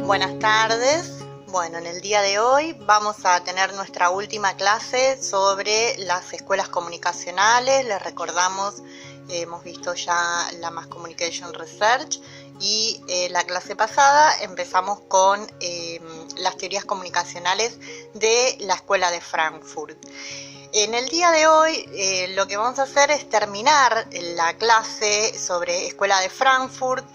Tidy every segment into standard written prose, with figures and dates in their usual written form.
Buenas tardes. Bueno, en el día de hoy vamos a tener nuestra última clase sobre las escuelas comunicacionales. Les recordamos, hemos visto ya la Mass Communication Research y la clase pasada empezamos con las teorías comunicacionales de la Escuela de Frankfurt. En el día de hoy lo que vamos a hacer es terminar la clase sobre Escuela de Frankfurt.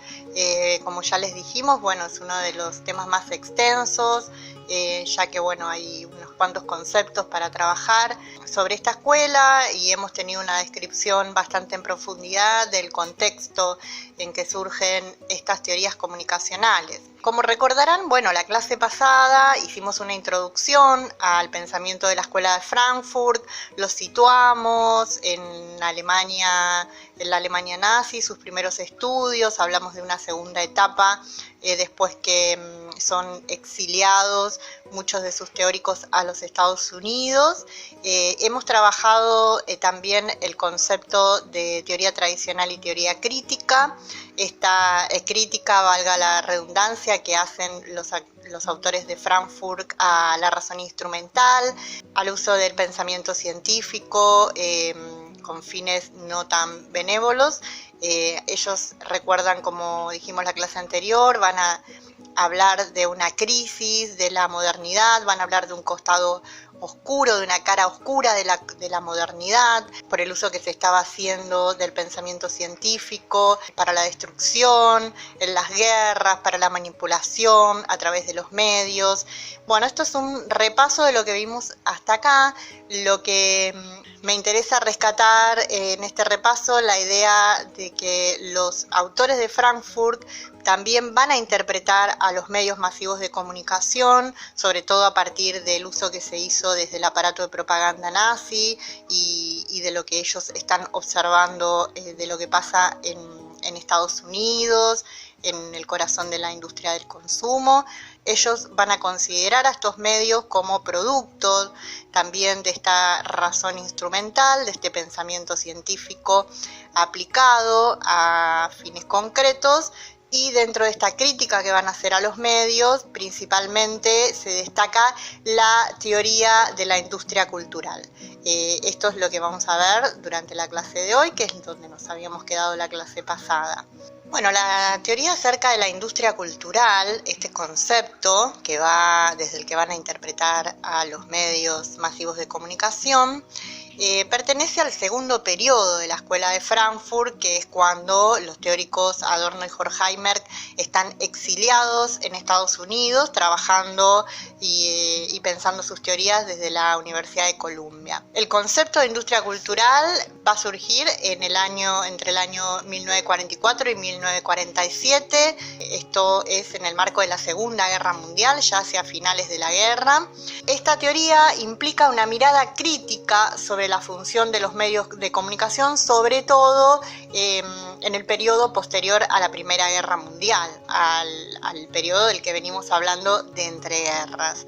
Como ya les dijimos, bueno, es uno de los temas más extensos, ya que bueno, hay unos cuantos conceptos para trabajar sobre esta escuela y hemos tenido una descripción bastante en profundidad del contexto en que surgen estas teorías comunicacionales. Como recordarán, bueno, la clase pasada hicimos una introducción al pensamiento de la Escuela de Frankfurt, lo situamos en la Alemania nazi, sus primeros estudios, hablamos de una segunda etapa, después que son exiliados muchos de sus teóricos a los Estados Unidos. Hemos trabajado también el concepto de teoría tradicional y teoría crítica. Esta crítica, valga la redundancia, que hacen los autores de Frankfurt a la razón instrumental, al uso del pensamiento científico con fines no tan benévolos. Ellos recuerdan, como dijimos la clase anterior, van a hablar de una crisis de la modernidad, van a hablar de un costado oscuro, de una cara oscura de la modernidad, por el uso que se estaba haciendo del pensamiento científico para la destrucción, en las guerras, para la manipulación a través de los medios. Bueno, esto es un repaso de lo que vimos hasta acá. Lo que me interesa rescatar en este repaso, la idea de que los autores de Frankfurt también van a interpretar a los medios masivos de comunicación, sobre todo a partir del uso que se hizo desde el aparato de propaganda nazi y de lo que ellos están observando de lo que pasa en Estados Unidos, en el corazón de la industria del consumo. Ellos van a considerar a estos medios como productos también de esta razón instrumental, de este pensamiento científico aplicado a fines concretos. Y dentro de esta crítica que van a hacer a los medios, principalmente se destaca la teoría de la industria cultural. Esto es lo que vamos a ver durante la clase de hoy, que es donde nos habíamos quedado la clase pasada. Bueno, la teoría acerca de la industria cultural, este concepto que va desde el que van a interpretar a los medios masivos de comunicación, pertenece al segundo periodo de la Escuela de Frankfurt, que es cuando los teóricos Adorno y Horkheimer están exiliados en Estados Unidos, trabajando y pensando sus teorías desde la Universidad de Columbia. El concepto de industria cultural va a surgir entre el año 1944 y 1947. Esto es en el marco de la Segunda Guerra Mundial, ya hacia finales de la guerra. Esta teoría implica una mirada crítica sobre la función de los medios de comunicación, sobre todo en el periodo posterior a la Primera Guerra Mundial, al periodo del que venimos hablando de entreguerras.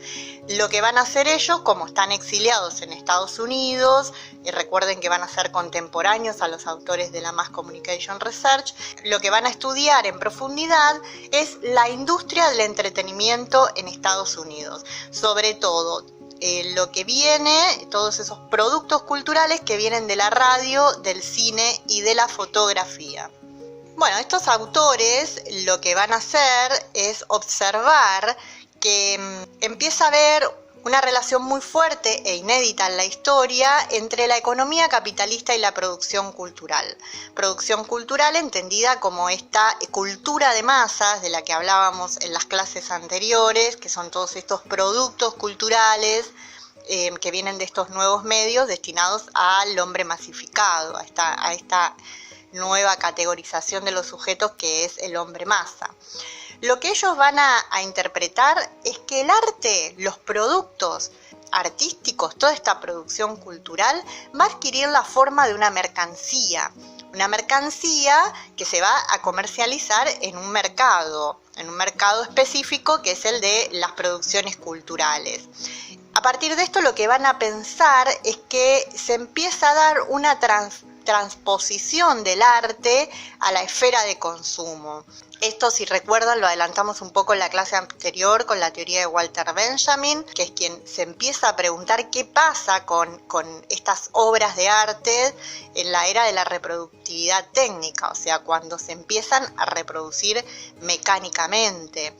Lo que van a hacer ellos, como están exiliados en Estados Unidos, recuerden que van a ser contemporáneos a los autores de la Mass Communication Research, lo que van a estudiar en profundidad es la industria del entretenimiento en Estados Unidos, sobre todo lo que viene, todos esos productos culturales que vienen de la radio, del cine y de la fotografía. Bueno, estos autores lo que van a hacer es observar que empieza a haber una relación muy fuerte e inédita en la historia entre la economía capitalista y la producción cultural. Producción cultural entendida como esta cultura de masas de la que hablábamos en las clases anteriores, que son todos estos productos culturales que vienen de estos nuevos medios destinados al hombre masificado, a esta nueva categorización de los sujetos que es el hombre masa. Lo que ellos van a interpretar es que el arte, los productos artísticos, toda esta producción cultural va a adquirir la forma de una mercancía que se va a comercializar en un mercado específico que es el de las producciones culturales. A partir de esto lo que van a pensar es que se empieza a dar una transposición del arte a la esfera de consumo. Esto, si recuerdan, lo adelantamos un poco en la clase anterior con la teoría de Walter Benjamin, que es quien se empieza a preguntar qué pasa con estas obras de arte en la era de la reproductividad técnica, o sea, cuando se empiezan a reproducir mecánicamente.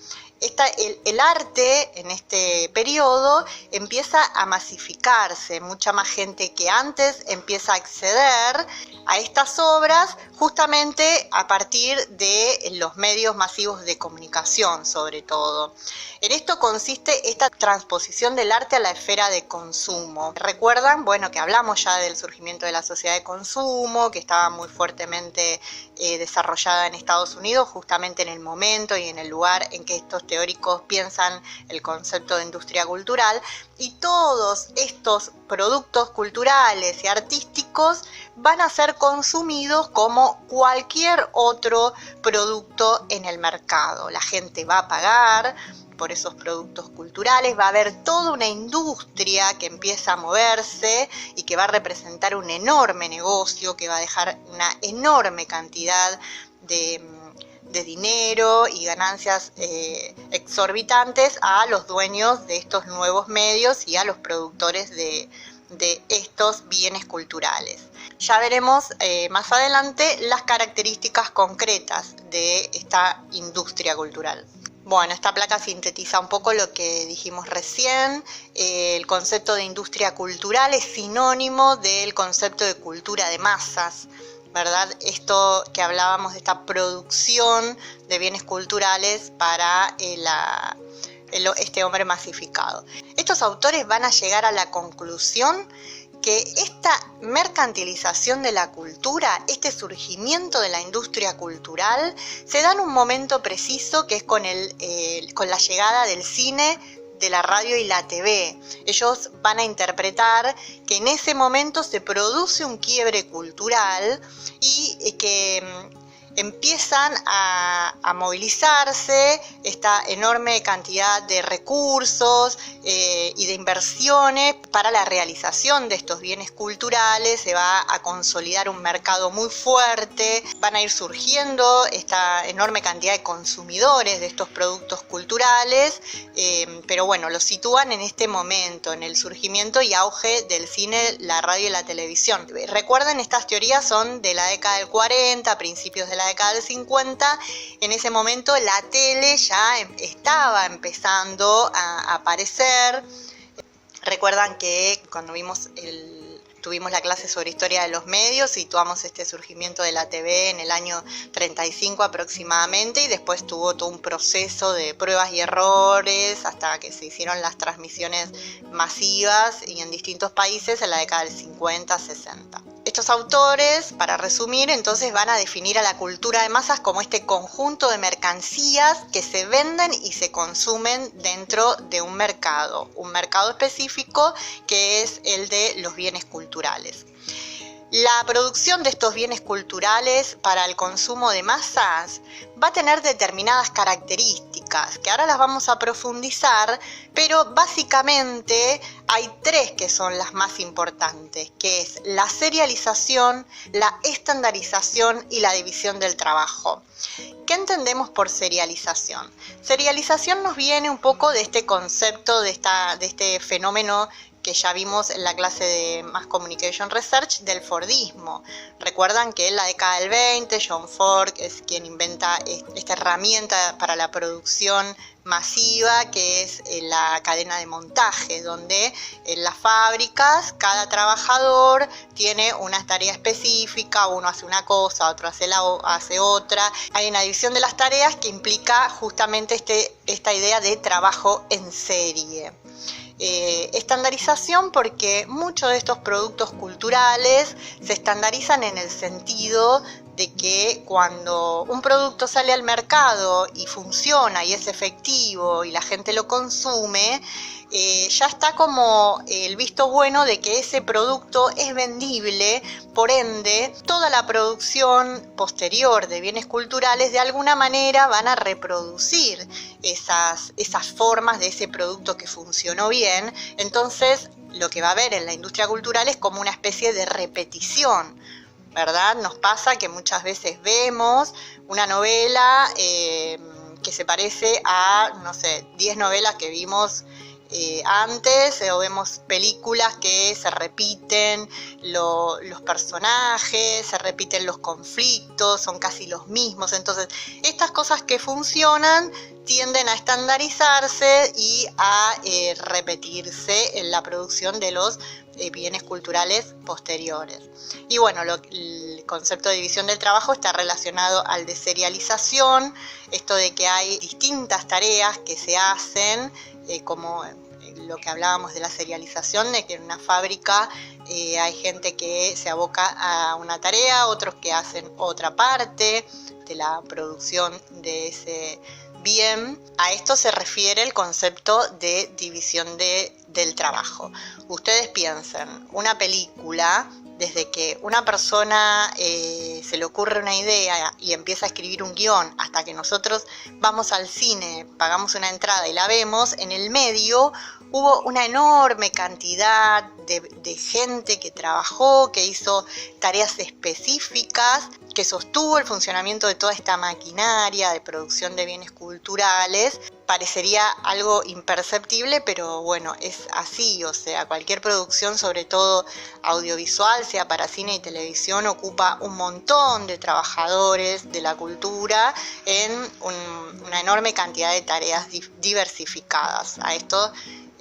El arte en este periodo empieza a masificarse, mucha más gente que antes empieza a acceder a estas obras justamente a partir de los medios masivos de comunicación, sobre todo. En esto consiste esta transposición del arte a la esfera de consumo. ¿Recuerdan? Bueno, que hablamos ya del surgimiento de la sociedad de consumo, que estaba muy fuertemente desarrollada en Estados Unidos, justamente en el momento y en el lugar en que estos teóricos piensan el concepto de industria cultural, y todos estos productos culturales y artísticos van a ser consumidos como cualquier otro producto en el mercado. La gente va a pagar por esos productos culturales, va a haber toda una industria que empieza a moverse y que va a representar un enorme negocio, que va a dejar una enorme cantidad de dinero y ganancias exorbitantes a los dueños de estos nuevos medios y a los productores de estos bienes culturales. Ya veremos más adelante las características concretas de esta industria cultural. Bueno, esta placa sintetiza un poco lo que dijimos recién. El concepto de industria cultural es sinónimo del concepto de cultura de masas, ¿verdad? Esto que hablábamos de esta producción de bienes culturales para este hombre masificado. Estos autores van a llegar a la conclusión que esta mercantilización de la cultura, este surgimiento de la industria cultural, se da en un momento preciso, que es con la llegada del cine, de la radio y la TV. Ellos van a interpretar que en ese momento se produce un quiebre cultural y que empiezan a movilizarse esta enorme cantidad de recursos y de inversiones para la realización de estos bienes culturales. Se va a consolidar un mercado muy fuerte, van a ir surgiendo esta enorme cantidad de consumidores de estos productos culturales, pero bueno, los sitúan en este momento, en el surgimiento y auge del cine, la radio y la televisión. Recuerden, estas teorías son de la década del 40, principios de la década del 50. En ese momento la tele ya estaba empezando a aparecer. Recuerdan que cuando tuvimos la clase sobre historia de los medios, situamos este surgimiento de la TV en el año 35 aproximadamente, y después tuvo todo un proceso de pruebas y errores hasta que se hicieron las transmisiones masivas y en distintos países en la década del 50-60. Estos autores, para resumir, entonces van a definir a la cultura de masas como este conjunto de mercancías que se venden y se consumen dentro de un mercado específico, que es el de los bienes culturales. La producción de estos bienes culturales para el consumo de masas va a tener determinadas características que ahora las vamos a profundizar, pero básicamente hay tres que son las más importantes, que es la serialización, la estandarización y la división del trabajo. ¿Qué entendemos por serialización? Serialización nos viene un poco de este concepto, de este fenómeno que ya vimos en la clase de Mass Communication Research del Fordismo. Recuerdan que en la década del 20, John Ford es quien inventa esta herramienta para la producción masiva, que es la cadena de montaje, donde en las fábricas cada trabajador tiene una tarea específica, uno hace una cosa, otro hace otra. Hay una división de las tareas que implica justamente esta idea de trabajo en serie. Estandarización, porque muchos de estos productos culturales se estandarizan en el sentido de que cuando un producto sale al mercado y funciona y es efectivo y la gente lo consume, ya está como el visto bueno de que ese producto es vendible. Por ende, toda la producción posterior de bienes culturales de alguna manera van a reproducir esas formas de ese producto que funcionó bien. Entonces, lo que va a haber en la industria cultural es como una especie de repetición, ¿verdad? Nos pasa que muchas veces vemos una novela que se parece a, no sé, 10 novelas que vimos antes, o vemos películas que se repiten los personajes, se repiten los conflictos, son casi los mismos. Entonces, estas cosas que funcionan tienden a estandarizarse y a repetirse en la producción de los bienes culturales posteriores. Y bueno, el concepto de división del trabajo está relacionado al de serialización, esto de que hay distintas tareas que se hacen, como lo que hablábamos de la serialización, de que en una fábrica hay gente que se aboca a una tarea, otros que hacen otra parte de la producción de ese bien. A esto se refiere el concepto de división del trabajo. Ustedes piensen, una película, desde que una persona se le ocurre una idea y empieza a escribir un guión hasta que nosotros vamos al cine, pagamos una entrada y la vemos, en el medio hubo una enorme cantidad de gente que trabajó, que hizo tareas específicas, que sostuvo el funcionamiento de toda esta maquinaria de producción de bienes culturales. Parecería algo imperceptible, pero bueno, es así. O sea, cualquier producción, sobre todo audiovisual, sea para cine y televisión, ocupa un montón de trabajadores de la cultura en una enorme cantidad de tareas diversificadas. A esto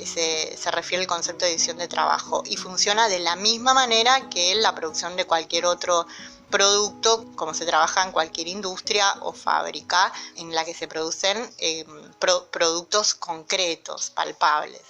se refiere el concepto de división de trabajo, y funciona de la misma manera que la producción de cualquier otro producto, como se trabaja en cualquier industria o fábrica en la que se producen productos concretos, palpables.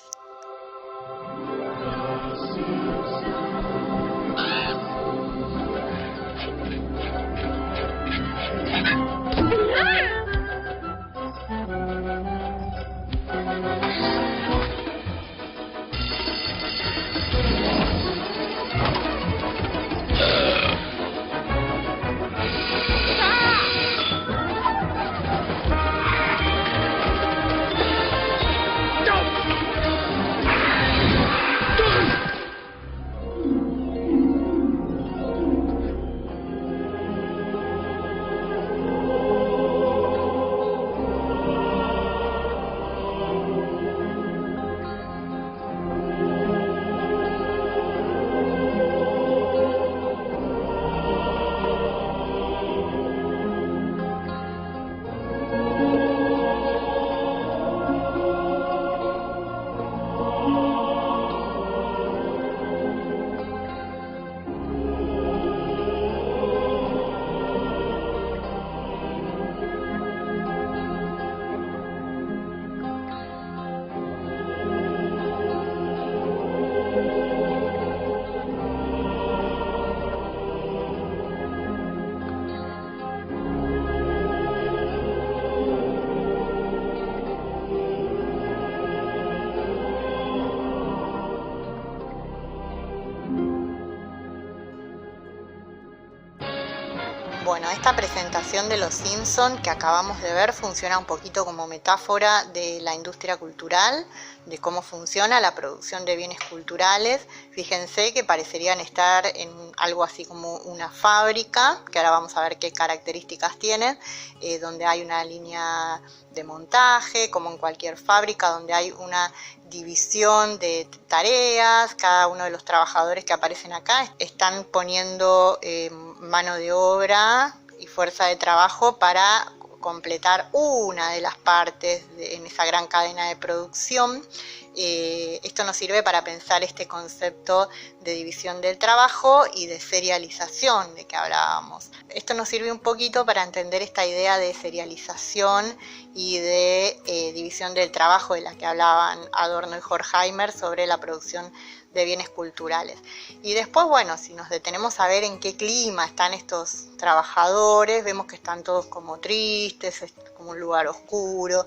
Bueno, esta presentación de Los Simpson que acabamos de ver funciona un poquito como metáfora de la industria cultural, de cómo funciona la producción de bienes culturales. Fíjense que parecerían estar en algo así como una fábrica, que ahora vamos a ver qué características tienen, donde hay una línea de montaje, como en cualquier fábrica, donde hay una división de tareas. Cada uno de los trabajadores que aparecen acá están poniendo mano de obra y fuerza de trabajo para completar una de las partes en esa gran cadena de producción. Esto nos sirve para pensar este concepto de división del trabajo y de serialización de que hablábamos. Esto nos sirve un poquito para entender esta idea de serialización y de división del trabajo de la que hablaban Adorno y Horkheimer sobre la producción de bienes culturales. Y después, bueno, si nos detenemos a ver en qué clima están estos trabajadores, vemos que están todos como tristes, es como un lugar oscuro.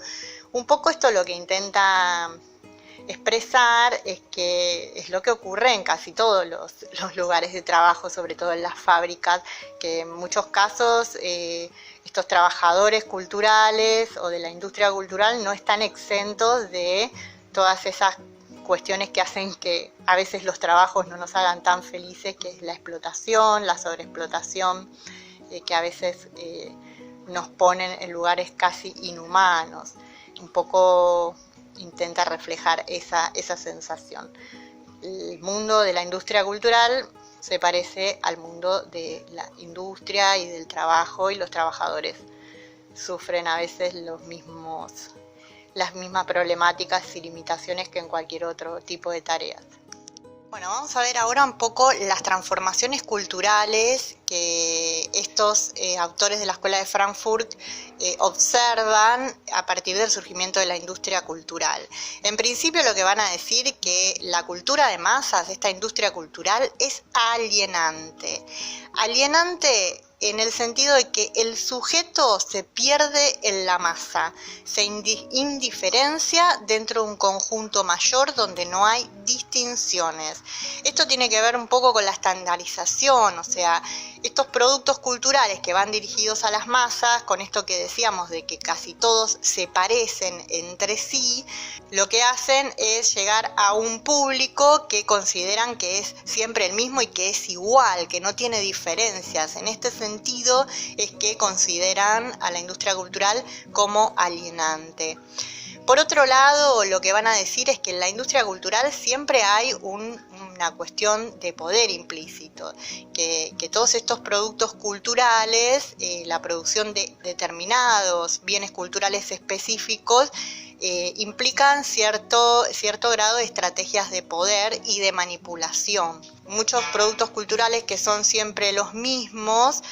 Un poco esto lo que intenta expresar es que es lo que ocurre en casi todos los lugares de trabajo, sobre todo en las fábricas, que en muchos casos estos trabajadores culturales o de la industria cultural no están exentos de todas esas cuestiones que hacen que a veces los trabajos no nos hagan tan felices, que es la explotación, la sobreexplotación, que a veces nos ponen en lugares casi inhumanos. Un poco intenta reflejar esa sensación. El mundo de la industria cultural se parece al mundo de la industria y del trabajo, y los trabajadores sufren a veces las mismas problemáticas y limitaciones que en cualquier otro tipo de tareas. Bueno, vamos a ver ahora un poco las transformaciones culturales que estos autores de la Escuela de Frankfurt observan a partir del surgimiento de la industria cultural. En principio, lo que van a decir que la cultura de masas, esta industria cultural, es alienante. Alienante en el sentido de que el sujeto se pierde en la masa, se indiferencia dentro de un conjunto mayor donde no hay distinciones. Esto tiene que ver un poco con la estandarización, o sea, estos productos culturales que van dirigidos a las masas, con esto que decíamos de que casi todos se parecen entre sí, lo que hacen es llegar a un público que consideran que es siempre el mismo y que es igual, que no tiene diferencias. En este sentido es que consideran a la industria cultural como alienante. Por otro lado, lo que van a decir es que en la industria cultural siempre hay una cuestión de poder implícito, que todos estos productos culturales, la producción de determinados bienes culturales específicos, implican cierto grado de estrategias de poder y de manipulación. Muchos productos culturales que son siempre los mismos,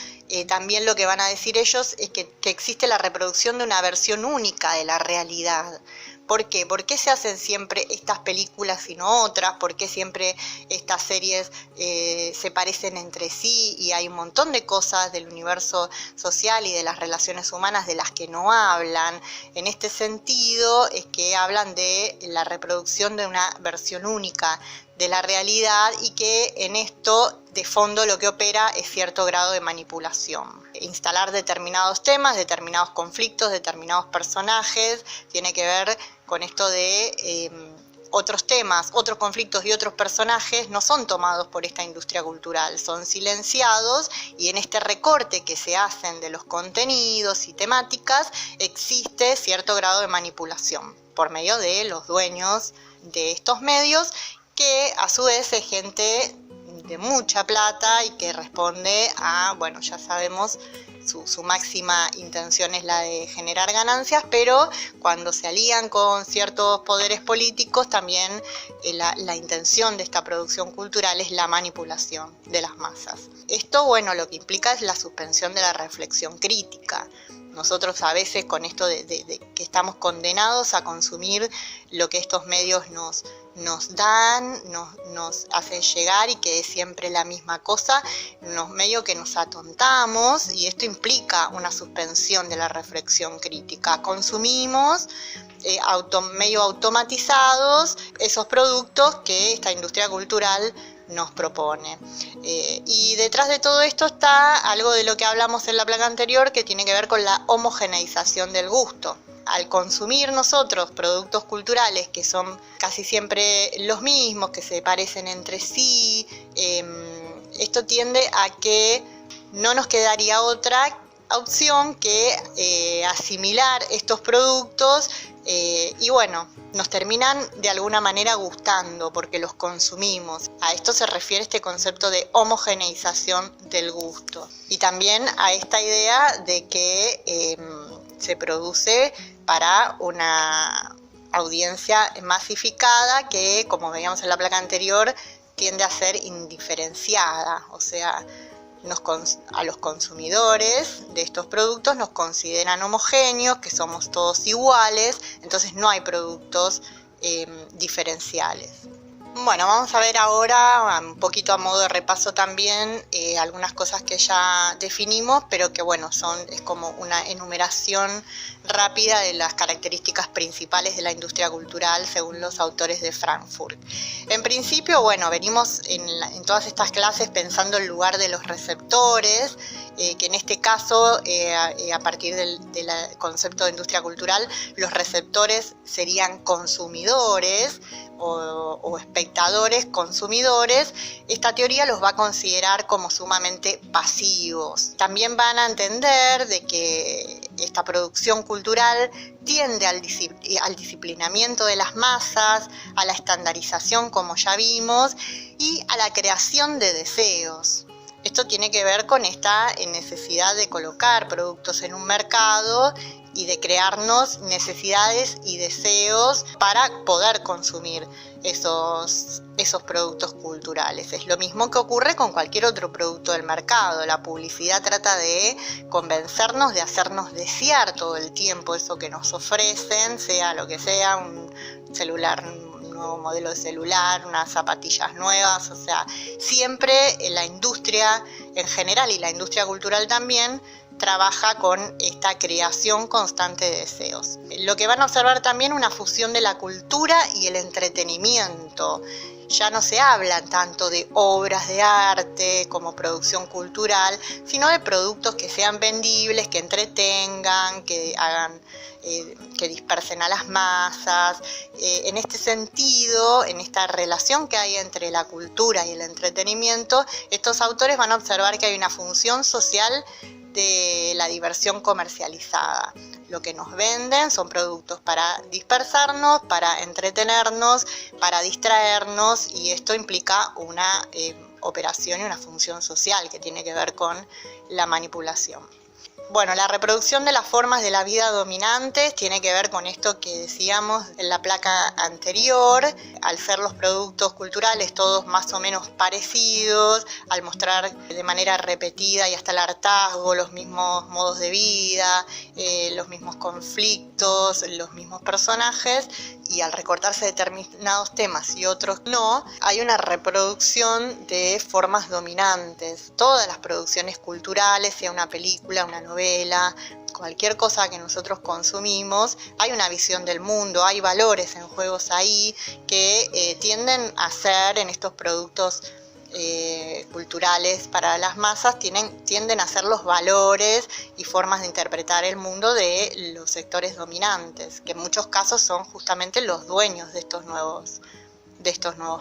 también lo que van a decir ellos es que existe la reproducción de una versión única de la realidad. ¿Por qué? ¿Por qué se hacen siempre estas películas y no otras? ¿Por qué siempre estas series se parecen entre sí? Y hay un montón de cosas del universo social y de las relaciones humanas de las que no hablan. En este sentido es que hablan de la reproducción de una versión única de la realidad, y que en esto de fondo lo que opera es cierto grado de manipulación. Instalar determinados temas, determinados conflictos, determinados personajes, tiene que ver con esto de otros temas, otros conflictos y otros personajes no son tomados por esta industria cultural, son silenciados, y en este recorte que se hacen de los contenidos y temáticas existe cierto grado de manipulación por medio de los dueños de estos medios, que a su vez es gente de mucha plata y que responde a, bueno, ya sabemos, su máxima intención es la de generar ganancias, pero cuando se alían con ciertos poderes políticos, también la intención de esta producción cultural es la manipulación de las masas. Esto, bueno, lo que implica es la suspensión de la reflexión crítica. Nosotros a veces con esto de que estamos condenados a consumir lo que estos medios nos dan, nos hacen llegar, y que es siempre la misma cosa, medio que nos atontamos, y esto implica una suspensión de la reflexión crítica. Consumimos medio automatizados esos productos que esta industria cultural nos propone. Y detrás de todo esto está algo de lo que hablamos en la placa anterior, que tiene que ver con la homogeneización del gusto. Al consumir nosotros productos culturales que son casi siempre los mismos, que se parecen entre sí, esto tiende a que no nos quedaría otra opción que asimilar estos productos, y bueno, nos terminan de alguna manera gustando porque los consumimos. A esto se refiere este concepto de homogeneización del gusto, y también a esta idea de que se produce para una audiencia masificada que, como veíamos en la placa anterior, tiende a ser indiferenciada, o sea, a los consumidores de estos productos nos consideran homogéneos, que somos todos iguales, entonces no hay productos diferenciales. Bueno, vamos a ver ahora, un poquito a modo de repaso también, algunas cosas que ya definimos, pero que bueno, es como una enumeración rápida de las características principales de la industria cultural según los autores de Frankfurt. En principio, bueno, venimos en todas estas clases pensando el lugar de los receptores, que en este caso, a partir del concepto de industria cultural, los receptores serían consumidores o espectadores, consumidores. Esta teoría los va a considerar como sumamente pasivos. También van a entender de que esta producción cultural tiende al disciplinamiento de las masas, a la estandarización, como ya vimos, y a la creación de deseos. Esto tiene que ver con esta necesidad de colocar productos en un mercado y de crearnos necesidades y deseos para poder consumir esos productos culturales. Es lo mismo que ocurre con cualquier otro producto del mercado. La publicidad trata de convencernos, de hacernos desear todo el tiempo eso que nos ofrecen, sea lo que sea, un celular, un nuevo modelo de celular, unas zapatillas nuevas. O sea, siempre la industria en general y la industria cultural también trabaja con esta creación constante de deseos. Lo que van a observar también una fusión de la cultura y el entretenimiento. Ya no se habla tanto de obras de arte como producción cultural, sino de productos que sean vendibles, que entretengan, que hagan, que dispersen a las masas. En este sentido, en esta relación que hay entre la cultura y el entretenimiento, estos autores van a observar que hay una función social de la diversión comercializada. Lo que nos venden son productos para dispersarnos, para entretenernos, para distraernos, y esto implica una operación y una función social que tiene que ver con la manipulación. Bueno, la reproducción de las formas de la vida dominantes tiene que ver con esto que decíamos en la placa anterior. Al ser los productos culturales todos más o menos parecidos, al mostrar de manera repetida y hasta el hartazgo los mismos modos de vida, los mismos conflictos, los mismos personajes, y al recortarse determinados temas y otros no, hay una reproducción de formas dominantes. Todas las producciones culturales, sea una película, una novela, cualquier cosa que nosotros consumimos, hay una visión del mundo, hay valores en juegos ahí que tienden a ser en estos productos culturales para las masas, tienden a ser los valores y formas de interpretar el mundo de los sectores dominantes, que en muchos casos son justamente los dueños de estos nuevos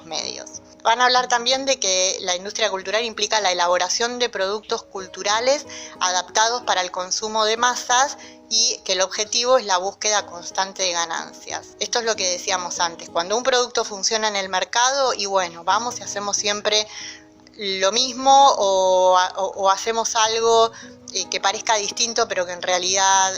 medios. Van a hablar también de que la industria cultural implica la elaboración de productos culturales adaptados para el consumo de masas y que el objetivo es la búsqueda constante de ganancias. Esto es lo que decíamos antes. Cuando un producto funciona en el mercado, y bueno, vamos y hacemos siempre lo mismo o hacemos algo que parezca distinto pero que en realidad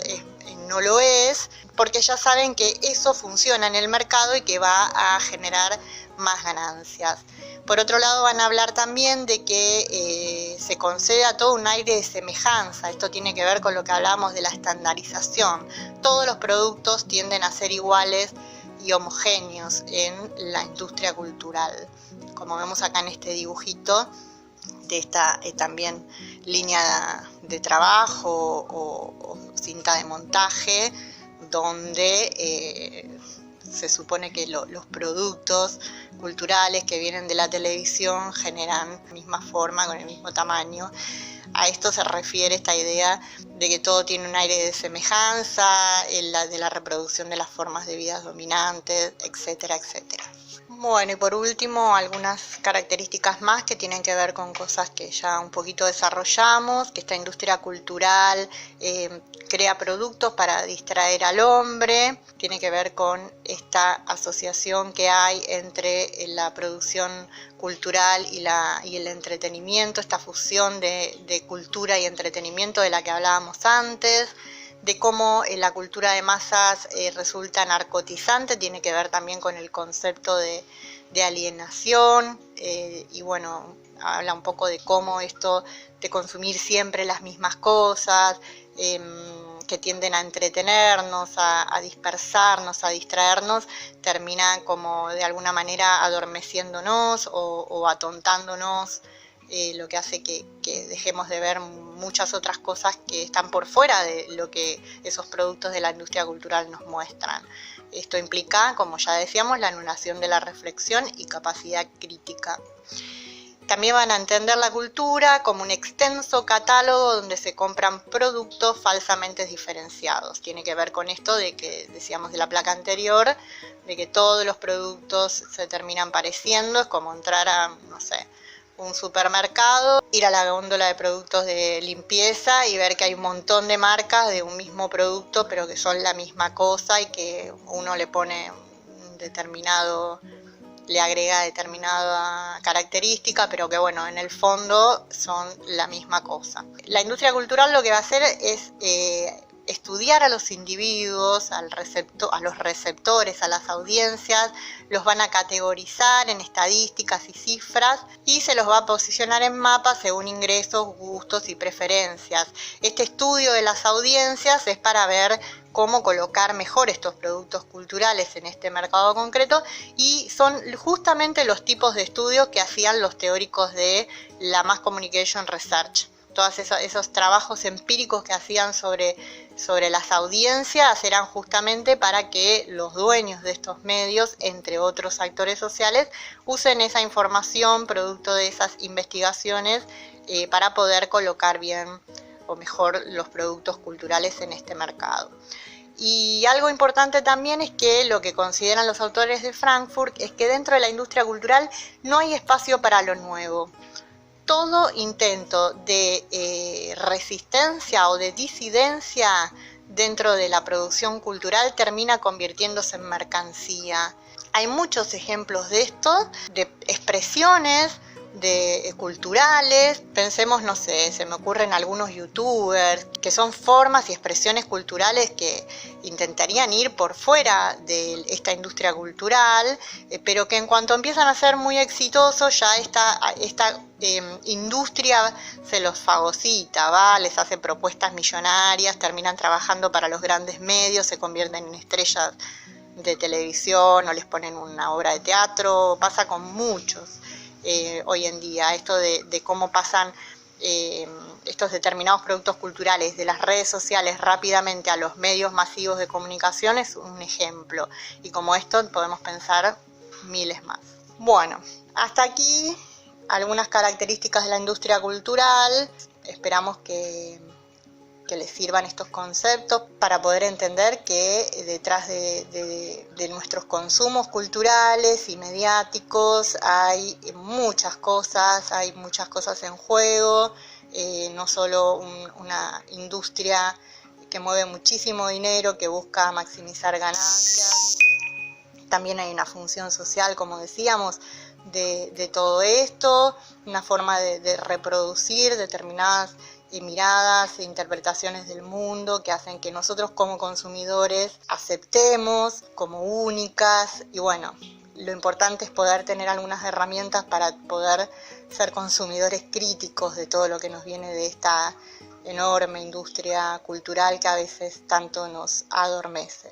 no lo es, porque ya saben que eso funciona en el mercado y que va a generar más ganancias. Por otro lado, van a hablar también de que se concede a todo un aire de semejanza. Esto tiene que ver con lo que hablábamos de la estandarización. Todos los productos tienden a ser iguales y homogéneos en la industria cultural, como vemos acá en este dibujito de esta también línea de trabajo o cinta de montaje, donde se supone que los productos culturales que vienen de la televisión generan la misma forma, con el mismo tamaño. A esto se refiere esta idea de que todo tiene un aire de semejanza, de la reproducción de las formas de vida dominantes, etcétera, etcétera. Bueno, y por último, algunas características más que tienen que ver con cosas que ya un poquito desarrollamos, que esta industria cultural crea productos para distraer al hombre, tiene que ver con esta asociación que hay entre la producción cultural y el entretenimiento, esta fusión de cultura y entretenimiento de la que hablábamos antes, de cómo la cultura de masas resulta narcotizante, tiene que ver también con el concepto de alienación, y bueno, habla un poco de cómo esto de consumir siempre las mismas cosas, que tienden a entretenernos, a dispersarnos, a distraernos, termina como de alguna manera adormeciéndonos o atontándonos lo que hace que dejemos de ver muchas otras cosas que están por fuera de lo que esos productos de la industria cultural nos muestran. Esto implica, como ya decíamos, la anulación de la reflexión y capacidad crítica. También van a entender la cultura como un extenso catálogo donde se compran productos falsamente diferenciados. Tiene que ver con esto de que decíamos de la placa anterior, de que todos los productos se terminan pareciendo. Es como entrar a, no sé, un supermercado, ir a la góndola de productos de limpieza y ver que hay un montón de marcas de un mismo producto, pero que son la misma cosa y que uno le pone le agrega determinada característica, pero que bueno, en el fondo son la misma cosa. La industria cultural lo que va a hacer es estudiar a los individuos, a los receptores, a las audiencias, los van a categorizar en estadísticas y cifras y se los va a posicionar en mapas según ingresos, gustos y preferencias. Este estudio de las audiencias es para ver cómo colocar mejor estos productos culturales en este mercado concreto, y son justamente los tipos de estudios que hacían los teóricos de la Mass Communication Research. Todos esos trabajos empíricos que hacían sobre las audiencias eran justamente para que los dueños de estos medios, entre otros actores sociales, usen esa información producto de esas investigaciones para poder colocar bien o mejor los productos culturales en este mercado. Y algo importante también es que lo que consideran los autores de Frankfurt es que dentro de la industria cultural no hay espacio para lo nuevo. Todo intento de resistencia o de disidencia dentro de la producción cultural termina convirtiéndose en mercancía. Hay muchos ejemplos de esto, de expresiones culturales. Pensemos, no sé, se me ocurren algunos youtubers que son formas y expresiones culturales que intentarían ir por fuera de esta industria cultural, pero que en cuanto empiezan a ser muy exitosos ya esta industria se los fagocita, les hace propuestas millonarias, terminan trabajando para los grandes medios, se convierten en estrellas de televisión o les ponen una obra de teatro. Pasa con muchos hoy en día, esto de cómo pasan estos determinados productos culturales de las redes sociales rápidamente a los medios masivos de comunicación es un ejemplo, y como esto podemos pensar miles más. Bueno, hasta aquí algunas características de la industria cultural. Esperamos que les sirvan estos conceptos para poder entender que detrás de nuestros consumos culturales y mediáticos hay muchas cosas en juego, no solo una industria que mueve muchísimo dinero, que busca maximizar ganancias. También hay una función social, como decíamos, de todo esto, una forma de reproducir determinadas miradas e interpretaciones del mundo que hacen que nosotros como consumidores aceptemos como únicas. Y bueno, lo importante es poder tener algunas herramientas para poder ser consumidores críticos de todo lo que nos viene de esta enorme industria cultural que a veces tanto nos adormece.